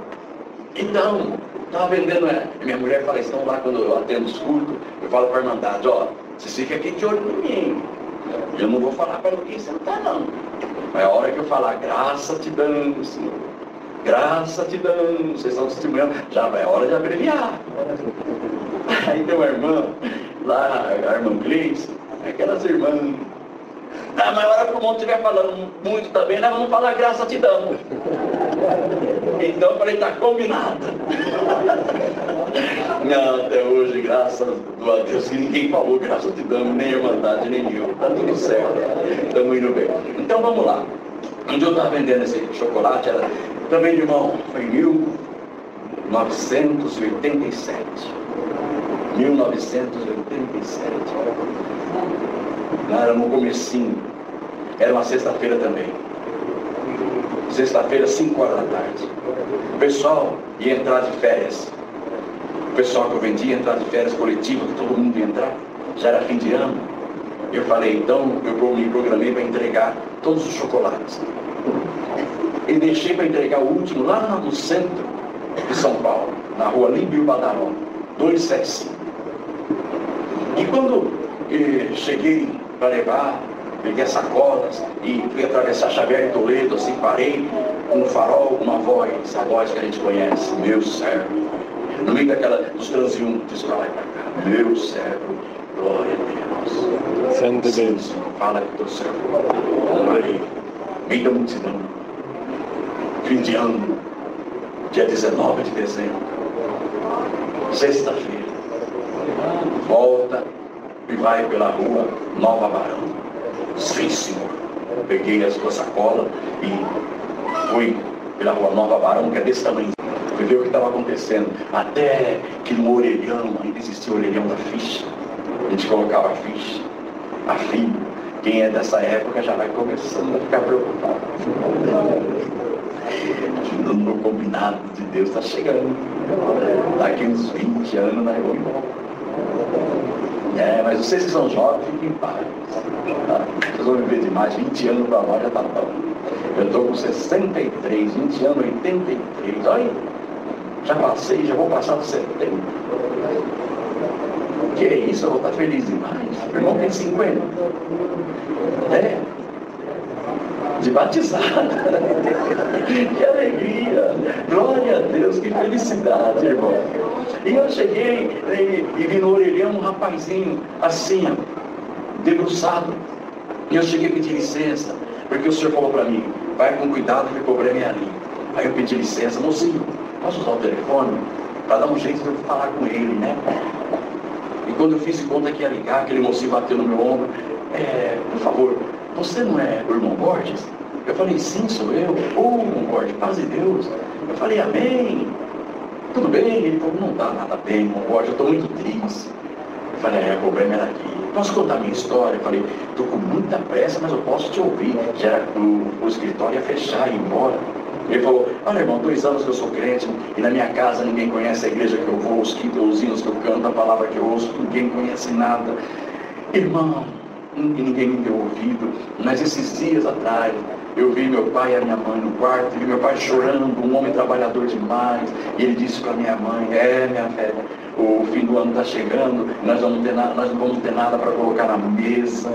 então, estava vendendo, minha mulher fala, estão lá quando eu atendo os cultos, eu falo para a irmandade, ó, vocês ficam aqui de olho em mim. Eu não vou falar para ninguém sentar não. Mas a hora que eu falar, graça te dando, Senhor. Graça te dando, vocês estão testemunhando, já é hora de abreviar. Aí tem uma irmã, lá, a irmã Gleice, aquelas irmãs. Ah, mas a hora que o irmão estiver falando muito também, nós vamos falar graça te damos. Então eu falei, está combinado. Não, até hoje, graças a Deus, que ninguém falou graça te damos, nem a irmandade, nem eu. Está tudo certo. Estamos indo bem. Então vamos lá. Onde eu estava vendendo esse chocolate, era também, irmão, foi em 1987. 1987. Era no comecinho. Era uma sexta-feira também. Sexta-feira, 5 horas da tarde. O pessoal ia entrar de férias. O pessoal que eu vendia ia entrar de férias coletiva, que todo mundo ia entrar. Já era fim de ano. Eu falei, então, eu me programei para entregar todos os chocolates. E deixei para entregar o último lá no centro de São Paulo, na rua Líbio Badaró, 275. E quando cheguei para levar, peguei as sacolas e fui atravessar Xavier e Toledo, assim, parei com um farol, uma voz, a voz que a gente conhece, meu servo. No meio dos transeuntes para lá e para cá, meu servo, glória a Deus. Santo Deus. Fala com o teu servo. Aí, meio da multidão, fim de ano, dia 19 de dezembro, sexta-feira, volta e vai pela rua Nova Barão. Sim, senhor. Peguei as duas sacolas e fui pela rua Nova Barão, que é desse tamanho. Fui ver o que estava acontecendo. Até que no orelhão, ainda existia o orelhão da ficha. A gente colocava a ficha, a filha. Quem é dessa época já vai começando a ficar preocupado. No combinado de Deus está chegando. Daqui uns 20 anos nós vamos embora. Mas vocês que são jovens, fiquem em paz. Vocês vão viver demais, 20 anos para nós já está bom. Eu estou com 63, 20 anos, 83. Olha, já passei, já vou passar dos 70. Que é isso, eu vou estar feliz demais. Meu irmão tem 50. De batizado. Que alegria. Glória a Deus, que felicidade, irmão. E eu cheguei e vi no orelhão um rapazinho assim, debruçado. E eu cheguei a pedir licença, porque o senhor falou para mim, vai com cuidado que o problema é ali. Aí eu pedi licença, mocinho, posso usar o telefone? Para dar um jeito de eu falar com ele, né? E quando eu fiz de conta que ia ligar, aquele mocinho bateu no meu ombro, por favor, você não é o irmão Borges? Eu falei, sim, sou eu. Irmão Borges, paz de Deus. Eu falei, amém. Tudo bem? Ele falou, não está nada bem, irmão Borges, eu estou muito triste. Eu falei, o problema era aqui. Posso contar a minha história? Eu falei, estou com muita pressa, mas eu posso te ouvir. Já era o escritório ia fechar e ir embora. Ele falou, olha irmão, 2 anos que eu sou crente e na minha casa ninguém conhece a igreja que eu vou, os hinos que eu canto, a palavra que eu ouço, ninguém conhece nada. Irmão, ninguém me deu ouvido, mas esses dias atrás eu vi meu pai e a minha mãe no quarto, vi meu pai chorando, um homem trabalhador demais, e ele disse para minha mãe, minha velha, o fim do ano está chegando, nós não vamos ter nada para colocar na mesa,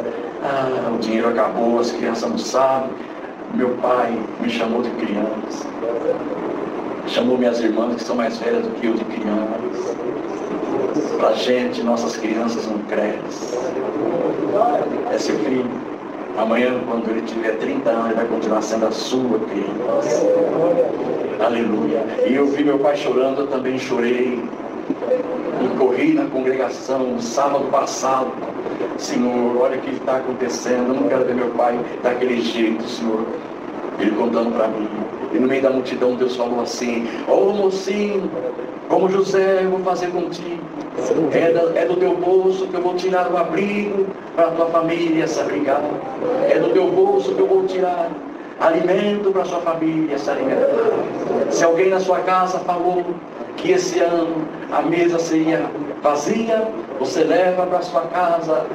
o dinheiro acabou, as crianças não sabem. Meu pai me chamou de criança, chamou minhas irmãs que são mais velhas do que eu de criança. Pra gente, nossas crianças não crescem. É seu filho. Amanhã, quando ele tiver 30 anos, ele vai continuar sendo a sua criança. Aleluia. E eu vi meu pai chorando, eu também chorei. E corri na congregação no sábado passado. Senhor, olha o que está acontecendo, eu não quero ver meu pai daquele jeito, Senhor. Ele contando para mim. E no meio da multidão Deus falou assim, mocinho, como José eu vou fazer contigo. É do teu bolso que eu vou tirar o abrigo para a tua família se abrigar. É do teu bolso que eu vou tirar alimento para a sua família se alimentar. Se alguém na sua casa falou que esse ano a mesa seria vazia, você leva para a sua casa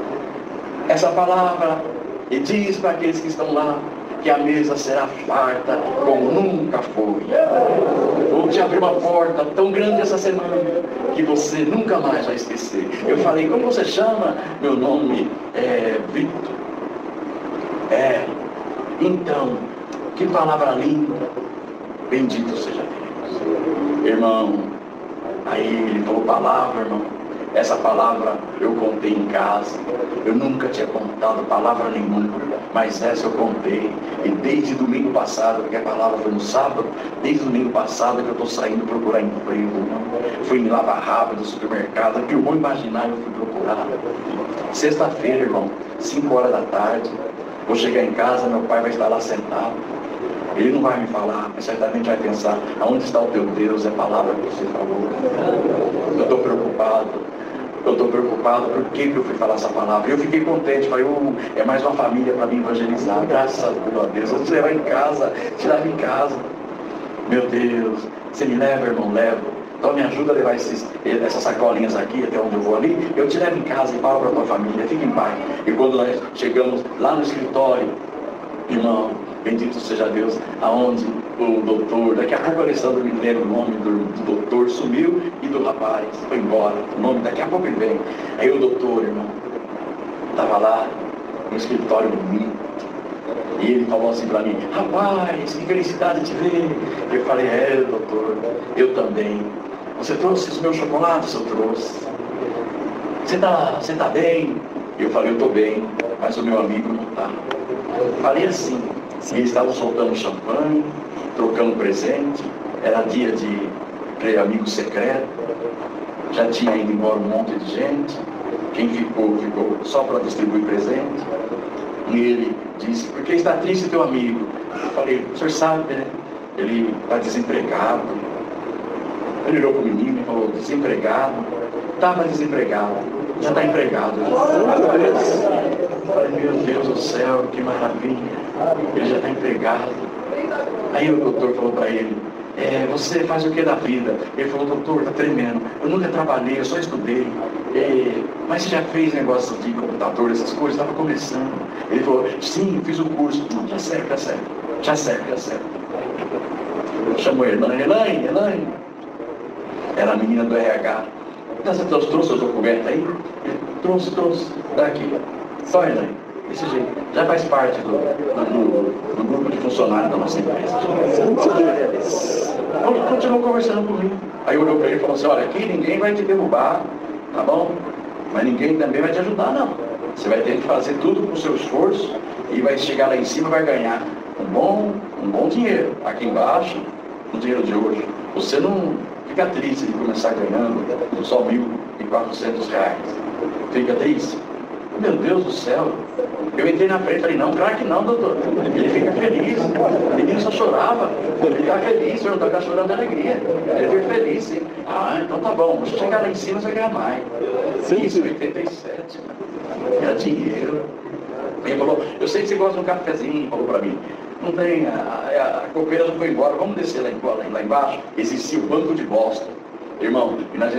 essa palavra e diz para aqueles que estão lá que a mesa será farta como nunca foi. Vou te abrir uma porta tão grande essa semana que você nunca mais vai esquecer. Eu falei, como você chama? Meu nome é Victor. Então, que palavra linda. Bendito seja Deus. Irmão, aí ele falou palavra, irmão. Essa palavra eu contei em casa. Eu nunca tinha contado palavra nenhuma, mas essa eu contei. E desde domingo passado, porque a palavra foi no sábado, desde domingo passado que eu estou saindo procurar emprego, irmão. Fui me lavar rápido no supermercado, o que eu vou imaginar eu fui procurar. Sexta-feira, irmão, 5 horas da tarde, vou chegar em casa, meu pai vai estar lá sentado. Ele não vai me falar, mas certamente vai pensar, aonde está o teu Deus, é a palavra que você falou. Eu estou preocupado, por que eu fui falar essa palavra? Eu fiquei contente, falei, é mais uma família para me evangelizar, graças a Deus. Eu te levar em casa, te levar em casa. Meu Deus, você me leva, irmão, leva. Então me ajuda a levar essas sacolinhas aqui, até onde eu vou ali, eu te levo em casa e falo para a tua família, fique em paz. E quando nós chegamos lá no escritório, irmão, bendito seja Deus, aonde o doutor, daqui a pouco o Alessandro me lembra o nome do doutor, sumiu, e do rapaz foi embora. O nome, daqui a pouco ele vem. Aí o doutor, irmão, estava lá no escritório bonito, e ele falou assim para mim: rapaz, que felicidade te ver. Eu falei: doutor, eu também. Você trouxe os meus chocolates? Eu trouxe. Você tá bem? Eu falei: eu estou bem, mas o meu amigo não está. Falei assim. Eles estavam soltando champanhe, trocando presente, era dia de amigo secreto, já tinha ido embora um monte de gente, quem ficou só para distribuir presente. E ele disse: por que está triste teu amigo? Eu falei: o senhor sabe, né? Ele está desempregado. Ele olhou para o menino e falou: desempregado? Estava desempregado, já está empregado. Eu falei: meu Deus do céu, que maravilha, ele já está empregado. Aí o doutor falou para ele: você faz o que da vida? Ele falou: doutor, está tremendo, eu nunca trabalhei, eu só estudei. Mas você já fez negócio de computador, essas coisas? Estava começando. Ele falou: sim, fiz o curso. Não, já serve. Chamou a Elaine. Era a menina do RH. Você trouxe os documentos aí? Ele trouxe. Daqui. Só, Elaine, desse jeito. Já faz parte do grupo de funcionários da nossa empresa. Continuou conversando comigo. Aí olhou para ele e falou assim: olha, aqui ninguém vai te derrubar, tá bom? Mas ninguém também vai te ajudar, não. Você vai ter que fazer tudo com o seu esforço e vai chegar lá em cima e vai ganhar um bom dinheiro. Aqui embaixo, o dinheiro de hoje. Você não fica triste de começar ganhando só R$1.400. Fica triste? Meu Deus do céu. Eu entrei na frente e falei: não, claro que não, doutor. Ele fica feliz. O menino só chorava. Ele está feliz, o senhor não está chorando de alegria. Ele fica feliz, sim. Ah, então tá bom. Se chegar lá em cima, você vai ganhar mais. Isso, 87. Era dinheiro. Ele falou: eu sei que você gosta de um cafezinho, falou para mim. Não tem, a copeira não foi embora, vamos descer lá embaixo. Existia o Banco de Boston. Irmão, e nós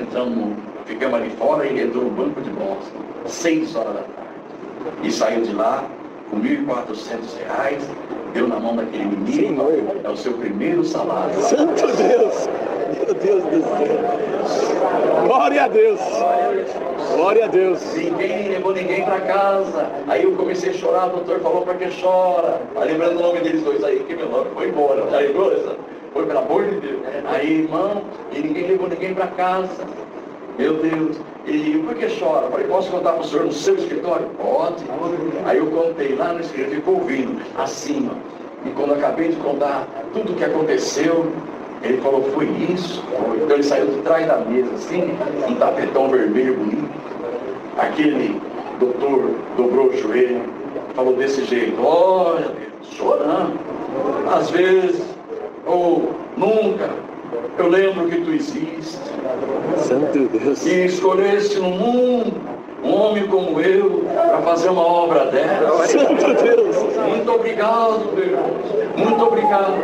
ficamos ali fora e entrou no Banco de Boston, 6 horas da tarde. E saiu de lá com R$1.400, deu na mão daquele menino. É o seu primeiro salário. Santo Deus! Meu Deus do céu! Glória a Deus! Glória a Deus! Ninguém levou ninguém para casa. Aí eu comecei a chorar, o doutor falou: para que chora? Aí lembrando o nome deles dois aí, que meu nome foi embora. Já lembrou essa? Foi, pelo amor de Deus. Aí, irmão, e ninguém levou ninguém para casa. Meu Deus. E por que chora? Eu falei: posso contar para o senhor no seu escritório? Pode. Aí eu contei lá no escritório, ficou ouvindo assim, ó. E quando eu acabei de contar tudo o que aconteceu, ele falou: foi isso? Foi. Então ele saiu de trás da mesa, assim, um tapetão vermelho bonito. Aquele doutor dobrou o joelho, falou desse jeito: olha, Deus, chorando. Às vezes, ou nunca, eu lembro que tu existes. Santo Deus. E escolheste no mundo um homem como eu para fazer uma obra dessa. Santo Deus. Muito obrigado, Deus. Muito obrigado.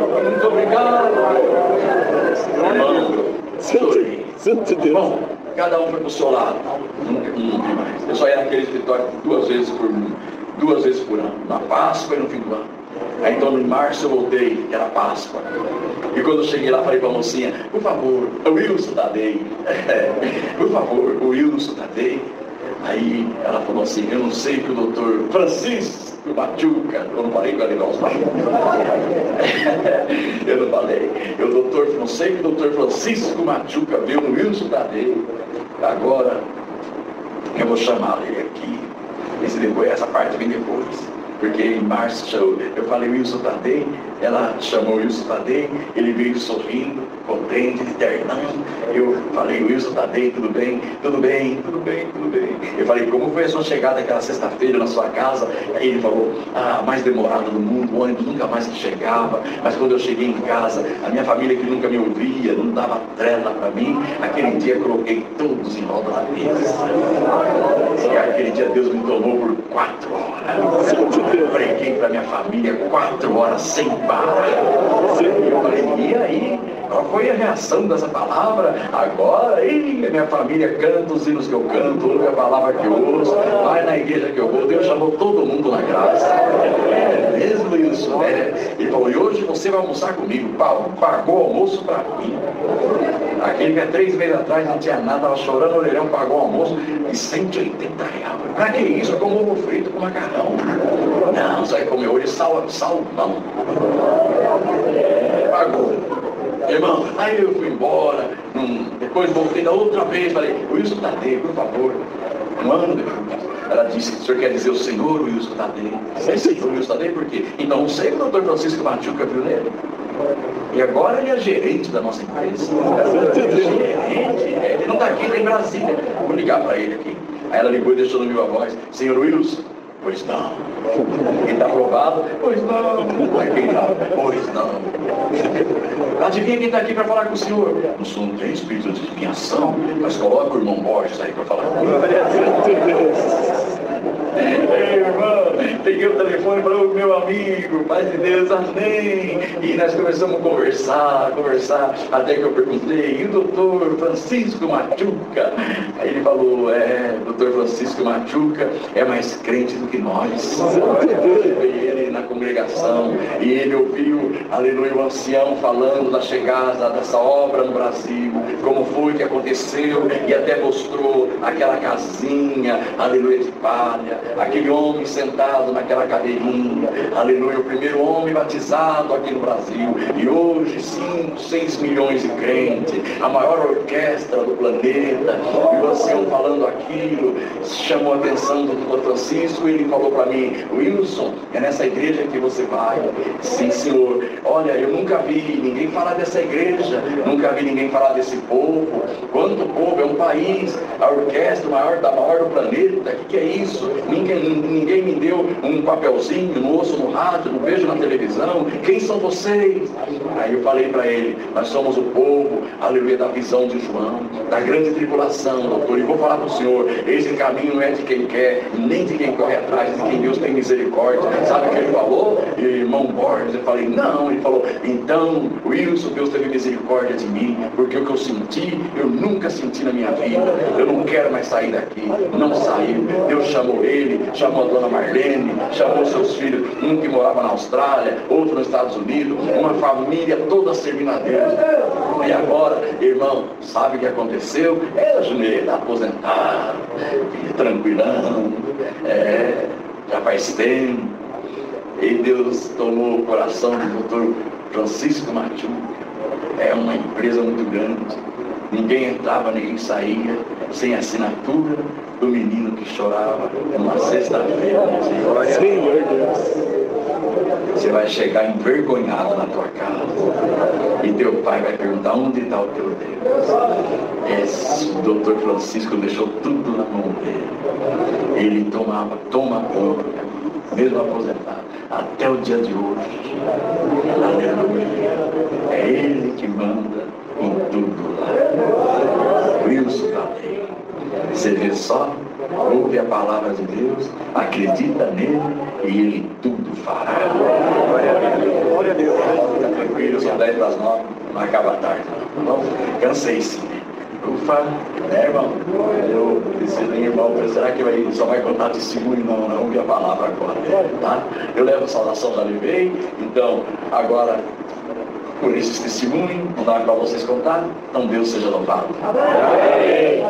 Santo Deus. Bom, cada um foi para o seu lado. Nunca mais. Eu só ia naquele escritório 2 vezes por ano. Na Páscoa e no fim do ano. Aí então em março eu voltei, que era Páscoa. E quando eu cheguei lá, falei para a mocinha: por favor, o Wilson Tadei. Por favor, o Wilson Tadei. Aí ela falou assim: eu não sei que o doutor Francisco Machuca, eu não falei com ele, eu não falei. Eu não sei que o doutor Francisco Machuca viu no Wilson Tadei. Agora eu vou chamar ele aqui. Essa parte vem depois. Porque em março eu falei Wilson Tadei, ela chamou Wilson Tadei, ele veio sorrindo, contente, ternão. Eu falei: Wilson Tadei, tudo bem? Tudo bem. Eu falei: como foi a sua chegada aquela sexta-feira na sua casa? Aí ele falou: mais demorado do mundo, o ônibus nunca mais que chegava. Mas quando eu cheguei em casa, a minha família que nunca me ouvia, não dava trela para mim, aquele dia coloquei todos em roda da mesa. E aquele dia Deus me tomou por 4 horas. Eu preguei para minha família 4 horas sem parar. Eu falei: e aí? Qual foi a reação dessa palavra? Agora, a minha família canta os hinos que eu canto, ouve a palavra que eu ouço. Mas na igreja que eu vou, Deus chamou todo mundo na graça. É mesmo isso, né? Ele falou, e hoje você vai almoçar comigo. Pagou almoço para mim. Aquele que há 3 meses atrás não tinha nada, estava chorando o orelhão, pagou almoço de 180 reais. Para que isso? Eu como ovo frito com macarrão. Não, você vai comer hoje salmão. Pagou. Irmão, aí eu fui embora, depois voltei da outra vez, falei, Wilson Tadei, por favor. Um ano depois, ela disse, o senhor quer dizer o senhor Wilson Tadei? Sim, senhor Wilson Tadei, por quê? Então não sei que o doutor Francisco Machuca viu nele. E agora ele é gerente da nossa empresa. Ele não está aqui, está em Brasília. Vou ligar para ele aqui. Aí ela ligou e deixou no viva voz, senhor Wilson? Pois não. Ele está aprovado? Pois não. Aí quem tá? Pois não. Adivinha quem está aqui para falar com o senhor? Não tem espírito de adivinhação, mas coloca o irmão Borges aí para falar comigo. Irmão, peguei o telefone e falei, meu amigo, paz de Deus, amém. E nós começamos a conversar, até que eu perguntei, e o doutor Francisco Machuca? Aí ele falou, doutor Francisco Machuca é mais crente do que nós. Ele na congregação, e ele ouviu, aleluia, o ancião falando da chegada dessa obra no Brasil, como foi que aconteceu, e até mostrou aquela casinha, aleluia, de palha, aquele homem sentado naquela cadeirinha, aleluia, o primeiro homem batizado aqui no Brasil, e hoje 5, 6 milhões de crentes, a maior orquestra do planeta, e o ancião falando aquilo, chamou a atenção do doutor Francisco, e ele falou para mim, Wilson, é nessa igreja que você vai? Sim, senhor. Olha, eu nunca vi ninguém falar dessa igreja, nunca vi ninguém falar desse povo. Quanto povo, é um país, a orquestra maior do planeta, o que é isso? Ninguém me deu um papelzinho, não ouço no rádio, não vejo na televisão. Quem são vocês? Aí eu falei para ele, nós somos o povo, aleluia, da visão de João, da grande tribulação, doutor, e vou falar para o senhor, esse caminho não é de quem quer, nem de quem corre atrás, de quem Deus tem misericórdia. Sabe o que ele falou? Irmão Borges, eu falei, não, ele falou, então, Wilson, Deus teve misericórdia de mim, porque o que eu senti, eu nunca senti na minha vida, eu não quero mais sair daqui. Não saiu. Deus chamou ele, chamou a dona Marlene, chamou seus filhos, um que morava na Austrália, outro nos Estados Unidos, uma família toda servindo a Deus. E agora, irmão, sabe o que aconteceu? Ele está aposentado, tranquilão, já faz tempo. E Deus tomou o coração do doutor Francisco Machuca. É uma empresa muito grande. Ninguém entrava, ninguém saía, sem assinatura do menino que chorava numa sexta-feira. Senhor Deus. Você vai chegar envergonhado na tua casa. E teu pai vai perguntar, onde está o teu Deus? Esse doutor Francisco deixou tudo na mão dele. Ele toma conta, mesmo aposentado, até o dia de hoje. Aleluia. É ele que manda em tudo lá. Wilson Tadei. Você vê só, ouve a palavra de Deus, acredita nele e ele tudo fará. Glória a Deus. Fica tranquilo, são 10 para as 9, não acaba a tarde. Não, cansei sim. Ufa, né, irmão? Eu disse, irmão, será que ele só vai contar testemunho? Não, não, ouve a palavra agora, tá? Eu levo a saudação, já levei, então, agora, por esses testemunhos, não dá para vocês contar, então Deus seja louvado. Amém.